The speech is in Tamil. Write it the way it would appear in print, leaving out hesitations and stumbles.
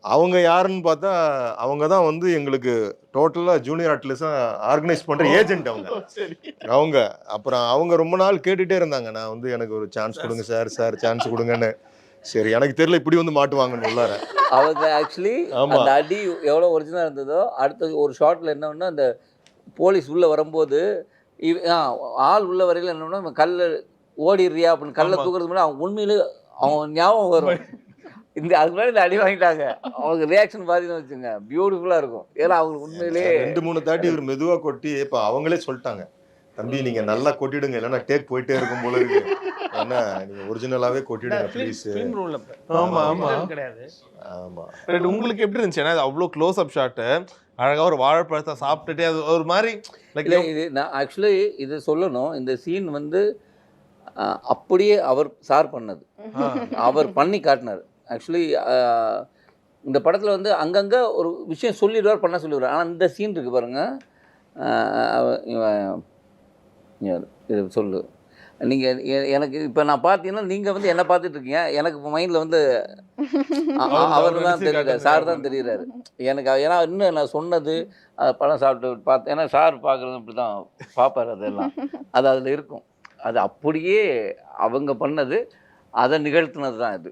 அவங்க யாருன்னு பார்த்தா அவங்க தான் வந்து எங்களுக்கு டோட்டலா ஜூனியர் ஆர்டிஸ்டா ஆர்கனைஸ் பண்ற ஏஜென்ட் அவங்க. சரி. அவங்க அப்புறம் அவங்க ரொம்ப நாள் கேட்டுட்டே இருந்தாங்க. நான் வந்து எனக்கு ஒரு சான்ஸ் கொடுங்க சார் சான்ஸ் கொடுங்கன்னு. சரி எனக்கு தெரியல இப்படி வந்து மாட்டுவாங்கன்னு உள்ளார. அவங்க ஆக்சுவலி ஆமா. அந்த அடி எவ்வளோ ஒரிஜினலா இருந்ததோ, அடுத்தது ஒரு ஷாட்ல என்ன ஒண்ணு அந்த போலீஸ் உள்ள வரும்போது ஆள் உள்ள வரையில என்னன்னா கல்ல ஓடிடுறியா அப்படின்னு கல்ல ஆமா. தூக்குறதுக்கு முன்னாடி அவன் உண்மையிலே அவன் ஞாபகம் வரும். இந்த அதுக்கு முன்னாடி இந்த அடி வாங்கிட்டாங்க. அவங்க ரியாக்ஷன் பார்த்தீங்கன்னு வச்சுங்க பியூட்டிஃபுல்லா இருக்கும். ஏன்னா அவங்க உண்மையிலேயே 2-3 தாட்டி இவர் மெதுவா கொட்டி இப்ப அவங்களே சொல்லிட்டாங்க. தம்பி நீங்க நல்லா கொட்டிடுங்க இல்லைன்னா டேக் போயிட்டே இருக்கும் போல இருக்கு. ஏன்னா நீங்க ஒரிஜினலாவே கொட்டிடுங்க ப்ளீஸ். ஃபிலிம் ரூல்ல ஆமா ஆமா கிடையாது. ஆமா. உங்களுக்கு எப்படி இருந்துச்சு? ஏன்னா அவ்வளோ க்ளோஸ் அப் ஷாட் அழகா ஒரு வாழைப்பழத்தை சாப்பிட்டுட்டே அது ஒரு மாதிரி இல்லை இது நான் ஆக்சுவலி இது சொல்லணும். இந்த சீன் வந்து அப்படியே அவர் சார் பண்ணது. அவர் பண்ணி காட்டினார். ஆக்சுவலி இந்த படத்தில் வந்து அங்கங்கே ஒரு விஷயம் சொல்லிடுவார் பண்ண சொல்லிடுவார். ஆனால் இந்த சீன் இருக்குது பாருங்கள். இது சொல்லு நீங்கள் எனக்கு இப்போ நான் பார்த்தீங்கன்னா நீங்கள் வந்து என்ன பார்த்துட்ருக்கீங்க. எனக்கு இப்போ மைண்டில் வந்து அவர் தான் தெரியுறாரு, சார் தான் தெரியுறாரு எனக்கு. ஏன்னா இன்னும் நான் சொன்னது படம் சாப்பிட்டு பார்த்தேன். ஏன்னா சார் பார்க்குறது இப்படி தான் பார்ப்பார். அதெல்லாம் அது அதில் இருக்கும். அது அப்படியே அவங்க பண்ணது, அதை நிகழ்த்தினது தான் இது.